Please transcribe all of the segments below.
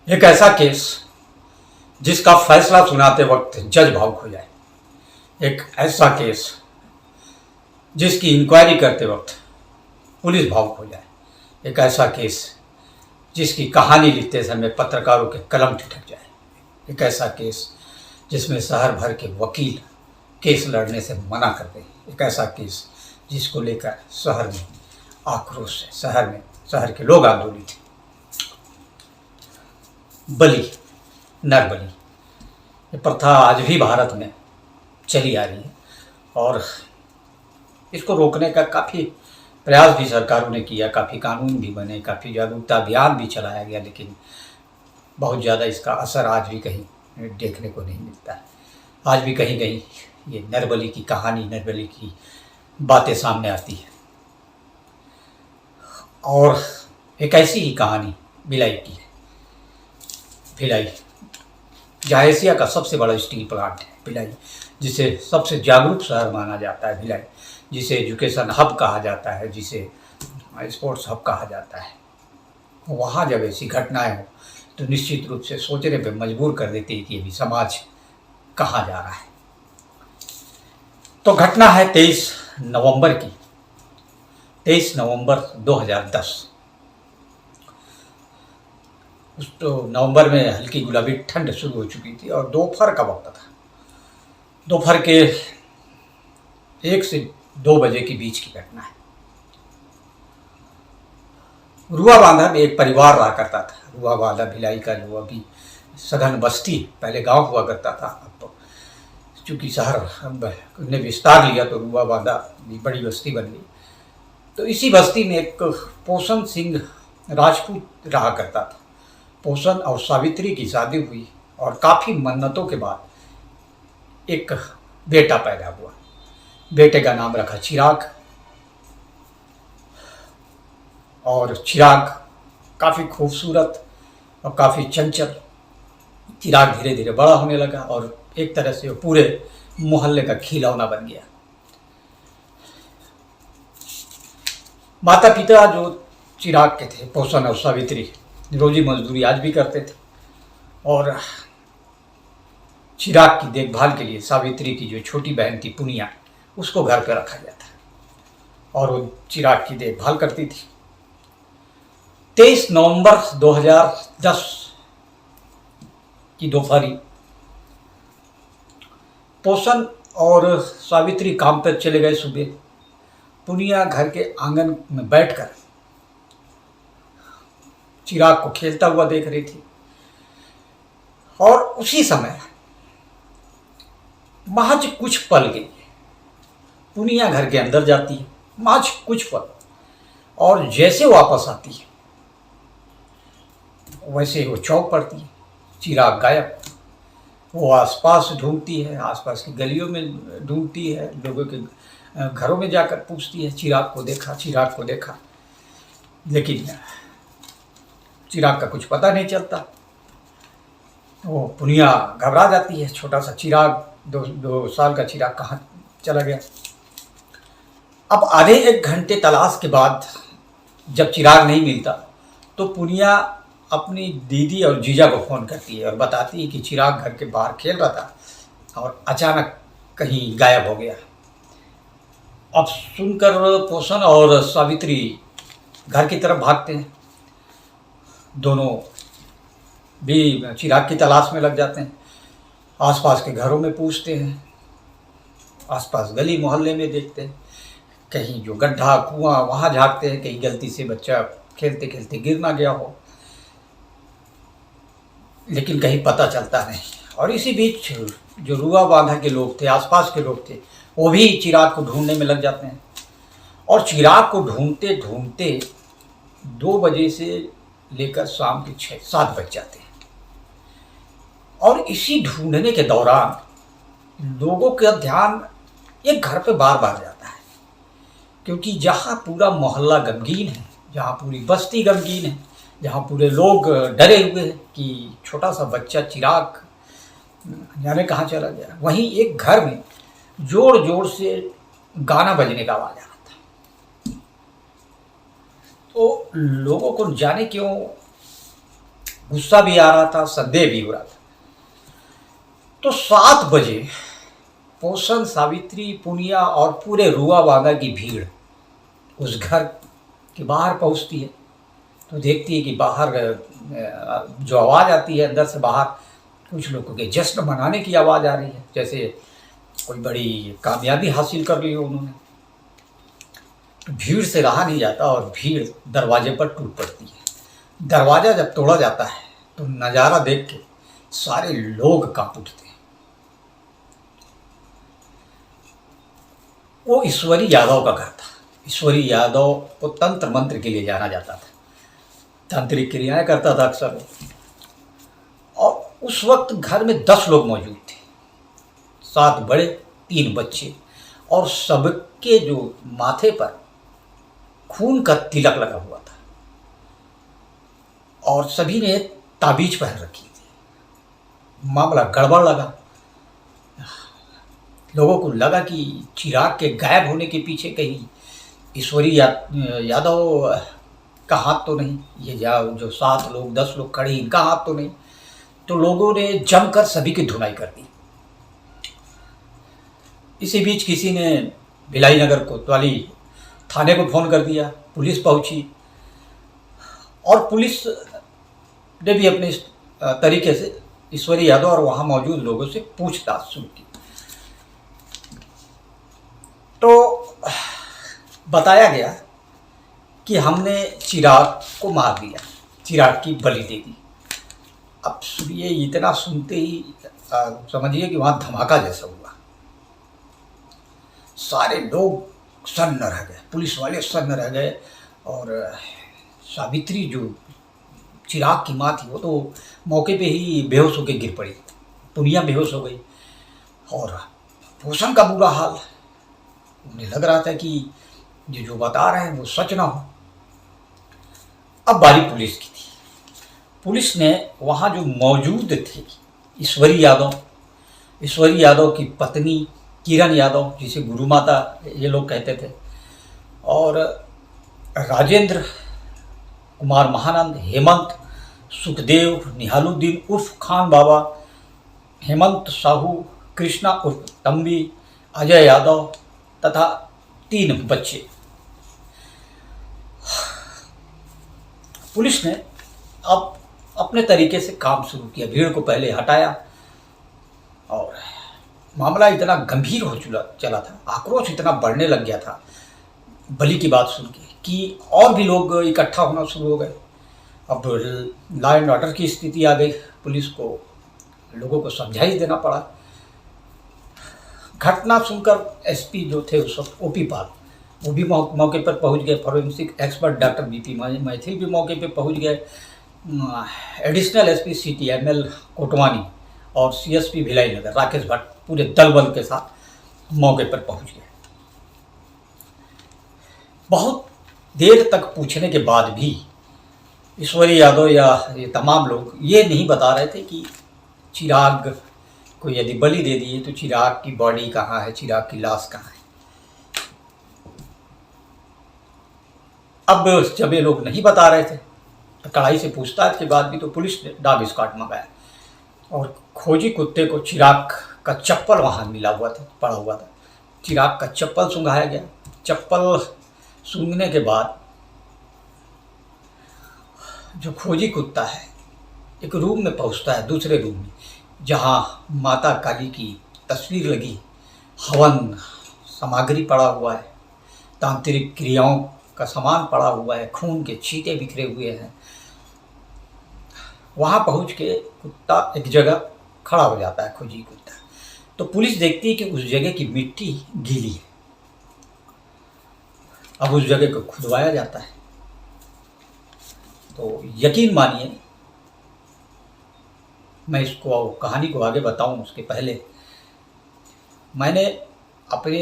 एक ऐसा केस जिसका फैसला सुनाते वक्त जज भावुक हो जाए। एक ऐसा केस जिसकी इंक्वायरी करते वक्त पुलिस भावुक हो जाए। एक ऐसा केस जिसकी कहानी लिखते समय पत्रकारों के कलम ठिठक जाए। एक ऐसा केस जिसमें शहर भर के वकील केस लड़ने से मना कर दें। एक ऐसा केस जिसको लेकर शहर में आक्रोश है, शहर के लोग आंदोलित हैं। बलि, नर बलि, ये प्रथा आज भी भारत में चली आ रही है और इसको रोकने का काफ़ी प्रयास भी सरकारों ने किया, काफ़ी कानून भी बने, काफ़ी जागरूकता अभियान भी चलाया गया, लेकिन बहुत ज़्यादा इसका असर आज भी कहीं देखने को नहीं मिलता है। आज भी कहीं कहीं ये नरबली की कहानी, नरबली की बातें सामने आती है। और एक ऐसी ही कहानी भिलाई की है। भिलाई जहाँ एशिया का सबसे बड़ा स्टील प्लांट है भिलाई, जिसे सबसे जागरूक शहर माना जाता है भिलाई, जिसे एजुकेशन हब कहा जाता है, जिसे स्पोर्ट्स हब कहा जाता है। वहाँ जब ऐसी घटनाएं हो तो निश्चित रूप से सोचने पे मजबूर कर देती है कि अभी समाज कहाँ जा रहा है। तो घटना है 23 नवंबर की, 23 नवंबर 2010। उस तो नवंबर में हल्की गुलाबी ठंड शुरू हो चुकी थी और दोपहर का वक्त था। दोपहर के 1 से 2 बजे के बीच की घटना है। रुआ बांधा में एक परिवार रहा करता था। रुआ बांधा भिलाई का जो अभी सघन बस्ती, पहले गांव हुआ करता था, अब चूँकि शहर ने विस्तार लिया तो रुआ बांधा भी बड़ी बस्ती बन गई। तो इसी बस्ती में एक पोषण सिंह राजपूत रहा करता था। पोषण और सावित्री की शादी हुई और काफ़ी मन्नतों के बाद एक बेटा पैदा हुआ। बेटे का नाम रखा चिराग। और चिराग काफ़ी खूबसूरत और काफ़ी चंचल। चिराग धीरे धीरे बड़ा होने लगा और एक तरह से वो पूरे मोहल्ले का खिलौना बन गया। माता पिता जो चिराग के थे, पोषण और सावित्री, रोजी मजदूरी आज भी करते थे और चिराग की देखभाल के लिए सावित्री की जो छोटी बहन थी पुनिया, उसको घर पर रखा गया था और वो चिराग की देखभाल करती थी। 23 नवंबर 2010 की दोपहरी पोषण और सावित्री काम पर चले गए। सुबह पुनिया घर के आंगन में बैठकर चिराग को खेलता हुआ देख रही थी और उसी समय महज कुछ पल के लिए पुनिया घर के अंदर जाती है। महज कुछ पल, और जैसे वापस आती है वैसे वो चौंक पड़ती है। चिराग गायब। वो आसपास ढूंढती है, आसपास की गलियों में ढूंढती है, लोगों के घरों में जाकर पूछती है, चिराग को देखा, चिराग को देखा, लेकिन चिराग का कुछ पता नहीं चलता। वो पुनिया घबरा जाती है। छोटा सा चिराग, दो साल का चिराग कहाँ चला गया। अब आधे 1 घंटे तलाश के बाद जब चिराग नहीं मिलता तो पुनिया अपनी दीदी और जीजा को फ़ोन करती है और बताती है कि चिराग घर के बाहर खेल रहा था और अचानक कहीं गायब हो गया। अब सुनकर पोषण और सावित्री घर की तरफ भागते हैं। दोनों भी चिराग की तलाश में लग जाते हैं। आसपास के घरों में पूछते हैं, आसपास गली मोहल्ले में देखते हैं, कहीं जो गड्ढा कुआं वहाँ झाँकते हैं, कहीं गलती से बच्चा खेलते खेलते गिर ना गया हो, लेकिन कहीं पता चलता नहीं। और इसी बीच जो रुआ बांधा के लोग थे, आसपास के लोग थे, वो भी चिराग को ढूंढने में लग जाते हैं और चिराग को ढूंढते ढूंढते 2 बजे से लेकर शाम के 6-7 बज जाते हैं। और इसी ढूंढने के दौरान लोगों का ध्यान एक घर पे बार बार जाता है, क्योंकि जहाँ पूरा मोहल्ला गमगीन है, जहाँ पूरी बस्ती गमगीन है, जहाँ पूरे लोग डरे हुए हैं कि छोटा सा बच्चा चिराग जाने कहाँ चला गया, वहीं एक घर में जोर जोर से गाना बजने का आवाज़ आ रहा था। तो लोगों को जाने क्यों गुस्सा भी आ रहा था, संदेह भी हो रहा था। तो 7 बजे पोषण, सावित्री, पुनिया और पूरे रुआ बागा की भीड़ उस घर के बाहर पहुंचती है। तो देखती है कि बाहर जो आवाज़ आती है अंदर से बाहर, कुछ लोगों के जश्न मनाने की आवाज़ आ रही है, जैसे कोई बड़ी कामयाबी हासिल कर ली हो उन्होंने। तो भीड़ से रहा नहीं जाता और भीड़ दरवाजे पर टूट पड़ती है। दरवाज़ा जब तोड़ा जाता है तो नज़ारा देख के सारे लोग कांप उठते हैं। वो ईश्वरी यादव का घर था। ईश्वरी यादव को तंत्र मंत्र के लिए जाना जाता था, तांत्रिक क्रियाएं करता था अक्सर। और उस वक्त घर में 10 लोग मौजूद थे, 7 बड़े, 3 बच्चे, और सबके जो माथे पर खून का तिलक लगा हुआ था और सभी ने ताबीज पहन रखी थी। मामला गड़बड़ लगा। लोगों को लगा कि चिराग के गायब होने के पीछे कहीं ईश्वरी यादव का हाथ तो नहीं, ये जो 7 लोग 10 लोग खड़े इनका हाथ तो नहीं। तो लोगों ने जमकर सभी की धुनाई कर दी। इसी बीच किसी ने भिलाई नगर कोतवाली थाने को फ़ोन कर दिया, पुलिस पहुंची और पुलिस ने भी अपने तरीके से ईश्वरी यादव और वहाँ मौजूद लोगों से पूछताछ शुरू की। तो बताया गया कि हमने चिराग को मार दिया, चिराग की बलि दे दी। अब ये इतना सुनते ही समझिए कि वहाँ धमाका जैसा हुआ। सारे लोग सन्न रह गए, पुलिस वाले सन्न रह गए। और सावित्री जो चिराग की माँ थी वो तो मौके पे ही बेहोश होकर गिर पड़ी। पुनिया बेहोश हो गई और पोषण का बुरा हाल। उन्हें लग रहा था कि ये जो बता रहे हैं वो सच ना हो। अब बारी पुलिस की थी। पुलिस ने वहाँ जो मौजूद थे ईश्वरी यादव की पत्नी किरण यादव, जिसे गुरु माता ये लोग कहते थे, और राजेंद्र कुमार महानंद, हेमंत, सुखदेव, निहालुद्दीन उर्फ खान बाबा, हेमंत साहू, कृष्णा उर्फ तंबी, अजय यादव तथा 3 बच्चे। पुलिस ने अब अपने तरीके से काम शुरू किया। भीड़ को पहले हटाया और मामला इतना गंभीर हो चला था, आक्रोश इतना बढ़ने लग गया था बलि की बात सुन के कि और भी लोग इकट्ठा होना शुरू हो गए। अब लॉ एंड ऑर्डर की स्थिति आ गई। पुलिस को लोगों को समझाइश देना पड़ा। घटना सुनकर एसपी जो थे उस वक्त ओपी पाल, वो भी मौके पर पहुंच गए। Forensic expert doctor BP Maithil भी मौके पर पहुंच गए। एडिशनल एसपी CTML कोटवानी और CSP भिलाई नगर राकेश भट्ट पूरे दल बल के साथ मौके पर पहुंच गए। बहुत देर तक पूछने के बाद भी ईश्वरी यादव या ये तमाम लोग ये नहीं बता रहे थे कि चिराग को यदि बलि दे दिए तो चिराग की बॉडी कहाँ है, चिराग की लाश कहाँ है। अब जब ये लोग नहीं बता रहे थे तो कड़ाई से पूछताछ के बाद भी तो पुलिस ने डॉग स्क्वाड मंगाया और खोजी कुत्ते को चिराग का चप्पल वहाँ मिला हुआ था, पड़ा हुआ था। चिराग का चप्पल सूंघाया गया। चप्पल सूंघने के बाद जो खोजी कुत्ता है एक रूम में पहुँचता है, दूसरे रूम में, जहाँ माता काली की तस्वीर लगी, हवन सामग्री पड़ा हुआ है, तांत्रिक क्रियाओं का सामान पड़ा हुआ है, खून के छींटे बिखरे हुए हैं। वहाँ पहुँच के कुत्ता एक जगह खड़ा हो जाता है, खोजी कुत्ता। तो पुलिस देखती है कि उस जगह की मिट्टी गीली है। अब उस जगह को खुदवाया जाता है। तो यकीन मानिए, मैं इसको कहानी को आगे बताऊं उसके पहले मैंने अपने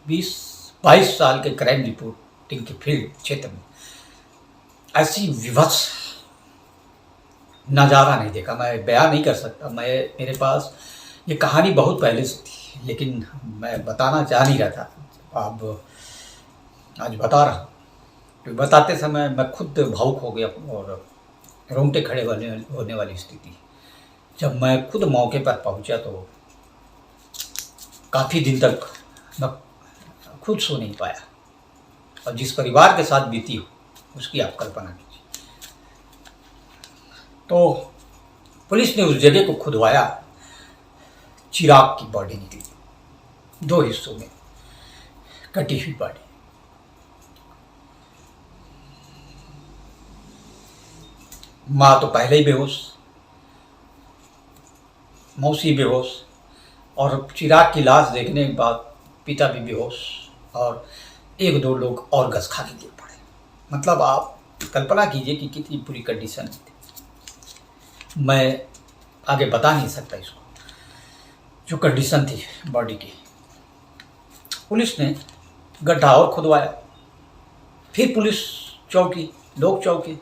20-22 साल के क्राइम रिपोर्टिंग के फील्ड क्षेत्र में ऐसी विभत्स नज़ारा नहीं देखा। मैं बयान नहीं कर सकता। मेरे पास ये कहानी बहुत पहले से थी, लेकिन मैं बताना चाह नहीं रहा था। अब आज बता रहा हूँ। तो बताते समय मैं खुद भावुक हो गया और रोंगटे खड़े होने वाली स्थिति। जब मैं खुद मौके पर पहुंचा तो काफ़ी दिन तक मैं खुद सो नहीं पाया, और जिस परिवार के साथ बीती हो उसकी आप कल्पना कीजिए। तो पुलिस ने उस जगह को खुदवाया, चिराग की बॉडी निकली, 2 हिस्सों में कटी हुई बॉडी। माँ तो पहले ही बेहोश, मौसी बेहोश, और चिराग की लाश देखने के बाद पिता भी बेहोश, और 1-2 लोग और गस खा के गिर पड़े। मतलब आप कल्पना कीजिए कि कितनी बुरी कंडीशन थी। मैं आगे बता नहीं सकता इसको, जो कंडीशन थी बॉडी की। पुलिस ने गड्ढा और खुदवाया, फिर पुलिस चौकी, लोग चौके,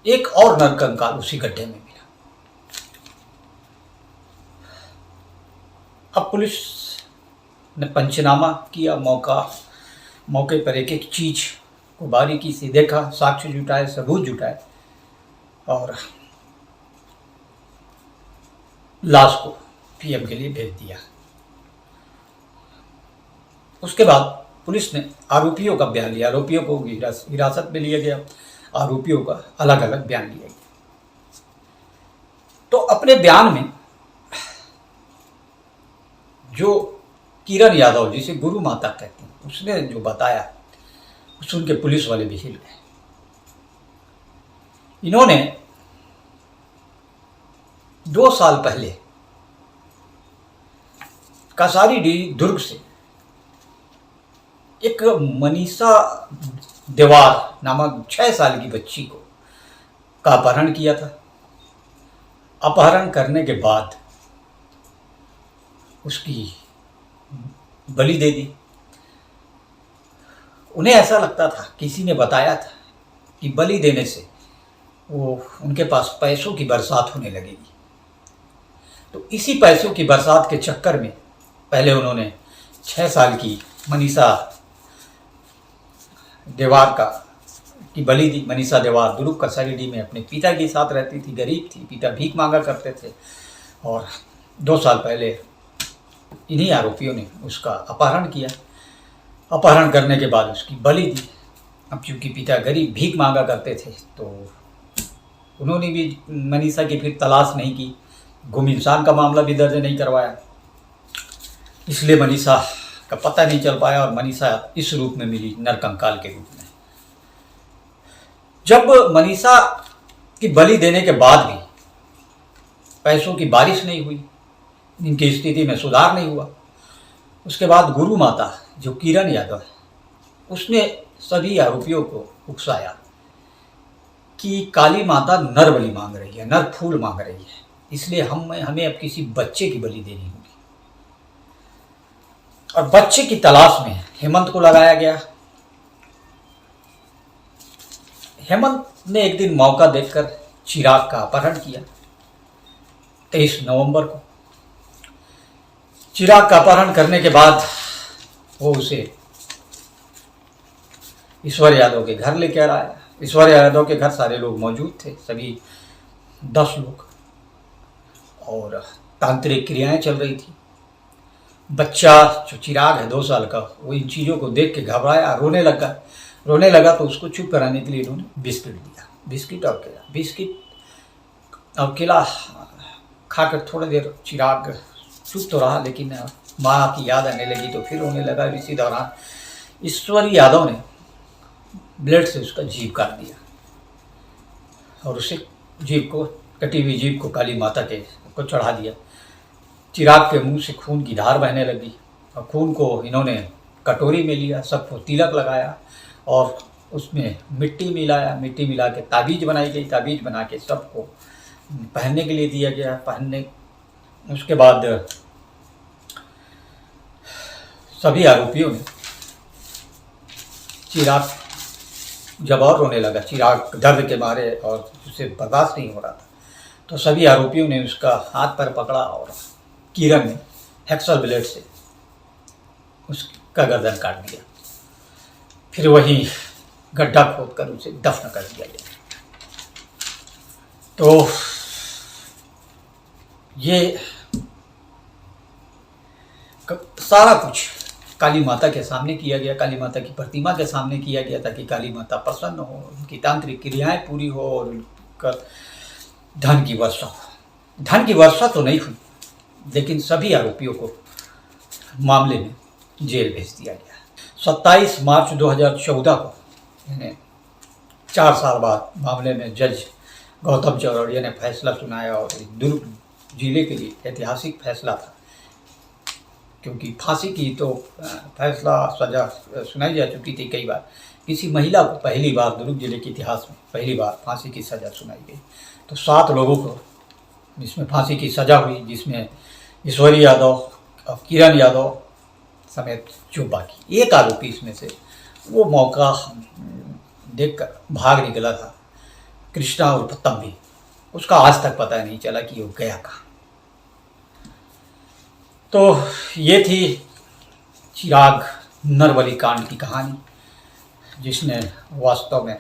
एक और नरकंकाल उसी गड्ढे में मिला। अब पुलिस ने पंचनामा किया, मौके पर एक एक चीज को बारीकी से देखा, साक्ष्य जुटाए, सबूत जुटाए, और लाश को पीएम के लिए भेज दिया। उसके बाद पुलिस ने आरोपियों का बयान लिया, आरोपियों को हिरासत में लिया गया, आरोपियों का अलग अलग बयान लिया गया। तो अपने बयान में जो किरण यादव, जिसे गुरु माता कहते हैं, उसने जो बताया सुन के पुलिस वाले भी हिल गए। इन्होंने 2 साल पहले कसारीडीह दुर्ग से एक मनीषा देवार नामक 6 साल की बच्ची का अपहरण किया था। अपहरण करने के बाद उसकी बलि दे दी। उन्हें ऐसा लगता था, किसी ने बताया था कि बलि देने से वो उनके पास पैसों की बरसात होने लगेगी। तो इसी पैसों की बरसात के चक्कर में पहले उन्होंने 6 साल की मनीषा देवार की बलि दी। मनीषा देवार दुर्ग कसारीडीह में अपने पिता के साथ रहती थी, गरीब थी, पिता भीख मांगा करते थे, और 2 साल पहले इन्हीं आरोपियों ने उसका अपहरण किया। अपहरण करने के बाद उसकी बलि दी। अब चूंकि पिता गरीब भीख मांगा करते थे, तो उन्होंने भी मनीषा की फिर तलाश नहीं की, गुम इंसान का मामला भी दर्ज नहीं करवाया, इसलिए मनीषा का पता नहीं चल पाया, और मनीषा इस रूप में मिली, नरकंकाल के रूप में। जब मनीषा की बलि देने के बाद भी पैसों की बारिश नहीं हुई, इनकी स्थिति में सुधार नहीं हुआ, उसके बाद गुरु माता जो किरण यादव है, उसने सभी आरोपियों को उकसाया कि काली माता नर बलि मांग रही है, नर फूल मांग रही है, इसलिए हमें अब किसी बच्चे की बलि देनी होगी। और बच्चे की तलाश में हेमंत को लगाया गया। हेमंत ने एक दिन मौका देखकर चिराग का अपहरण किया। 23 नवंबर को चिराग का अपहरण करने के बाद वो उसे ईश्वर यादव के घर लेकर आया। ईश्वर यादव के घर सारे लोग मौजूद थे, सभी 10 लोग, और तांत्रिक क्रियाएं चल रही थी। बच्चा जो चिराग है 2 साल का, वो इन चीज़ों को देख के घबराया, रोने लगा। तो उसको चुप कराने के लिए इन्होंने बिस्किट दिया, बिस्किट और केला खाकर थोड़ी देर चिराग चुप तो रहा, लेकिन माँ की याद आने लगी तो फिर रोने लगा। इसी दौरान ईश्वर यादव ने ब्लेड से उसका जीभ काट दिया, और उसे कटी हुई जीभ को काली माता को चढ़ा दिया। चिराग के मुंह से खून की धार बहने लगी, और खून को इन्होंने कटोरी में लिया, सबको तिलक लगाया, और उसमें मिट्टी मिला के ताबीज बनाई गई। ताबीज बना के सबको पहनने के लिए दिया गया। उसके बाद सभी आरोपियों ने, चिराग जब और रोने लगा, चिराग दर्द के मारे और उसे बर्दाश्त नहीं हो रहा था, तो सभी आरोपियों ने उसका हाथ पैर पकड़ा और किरण ने हेक्सल ब्लेड से उसका गर्दन काट दिया। फिर वही गड्ढा खोदकर उसे दफन कर दिया गया। तो ये सारा कुछ काली माता के सामने किया गया, काली माता की प्रतिमा के सामने किया गया, ताकि काली माता प्रसन्न हो, उनकी तांत्रिक क्रियाएं पूरी हो और उनका धन की वर्षा हो। धन की वर्षा तो नहीं हुई, लेकिन सभी आरोपियों को मामले में जेल भेज दिया गया। 27 मार्च 2014 को, यानी 4 साल बाद, मामले में जज गौतम चौरड़िया ने फैसला सुनाया और दुर्ग जिले के लिए ऐतिहासिक फैसला था, क्योंकि फांसी की तो फैसला सज़ा सुनाई जा चुकी थी कई बार। किसी महिला को पहली बार दुर्ग जिले के इतिहास में पहली बार फांसी की सज़ा सुनाई गई। तो 7 लोगों को इसमें फांसी की सज़ा हुई, जिसमें ईश्वरी यादव और किरण यादव समेत जो बाकी एक आरोपी इसमें से, वो मौका देखकर भाग निकला था, कृष्णा और तंबी। उसका आज तक पता नहीं चला कि वो गया कहाँ। तो ये थी चिराग नरबली कांड की कहानी, जिसने वास्तव में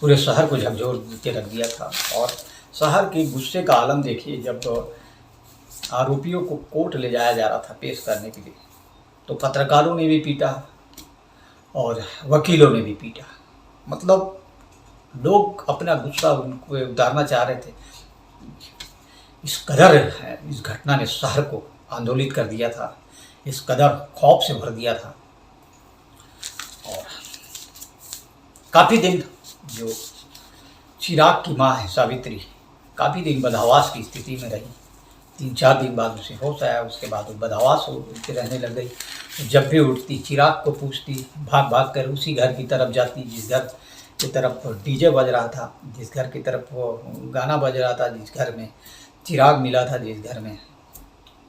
पूरे शहर को झकझोर के रख दिया था। और शहर के गुस्से का आलम देखिए, जब आरोपियों को कोर्ट ले जाया जा रहा था पेश करने के लिए, तो पत्रकारों ने भी पीटा और वकीलों ने भी पीटा। मतलब लोग अपना गुस्सा उनको उतारना चाह रहे थे। इस कदर इस घटना ने शहर को आंदोलित कर दिया था, इस कदर खौफ से भर दिया था। और काफ़ी दिन जो चिराग की माँ है सावित्री, काफ़ी दिन बदहवास की स्थिति में रही। 3-4 दिन बाद उसे होश आया, उसके बाद वो बदहवास हो के रहने लग गई। तो जब भी उठती चिराग को पूछती, भाग भाग कर उसी घर की तरफ जाती जिस घर की तरफ डीजे बज रहा था, जिस घर की तरफ वो गाना बज रहा था, जिस घर में चिराग मिला था, जिस घर में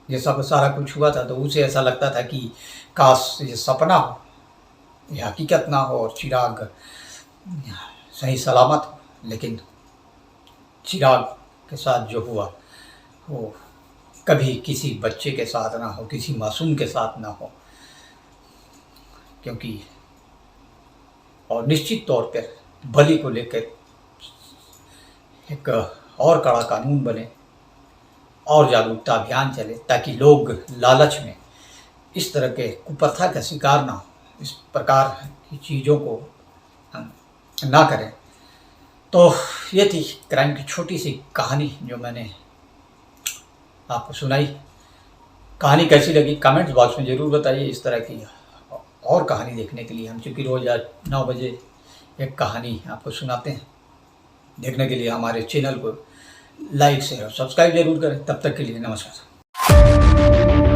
ये सब सारा कुछ हुआ था। तो उसे ऐसा लगता था कि काश ये सपना हो, ये हकीकत ना हो और चिराग सही सलामत हो। लेकिन चिराग के साथ जो हुआ वो कभी किसी बच्चे के साथ ना हो, किसी मासूम के साथ ना हो। क्योंकि और निश्चित तौर पर बलि को लेकर एक और कड़ा कानून बने और जागरूकता अभियान चले, ताकि लोग लालच में इस तरह के कुप्रथा का शिकार ना हो, इस प्रकार की चीज़ों को ना करें। तो ये थी क्राइम की छोटी सी कहानी जो मैंने आपको सुनाई। कहानी कैसी लगी कमेंट्स बॉक्स में ज़रूर बताइए। इस तरह की और कहानी देखने के लिए हम चूँकि रोज़ 9 बजे एक कहानी आपको सुनाते हैं, देखने के लिए हमारे चैनल को लाइक शेयर और सब्सक्राइब जरूर करें। तब तक के लिए नमस्कार।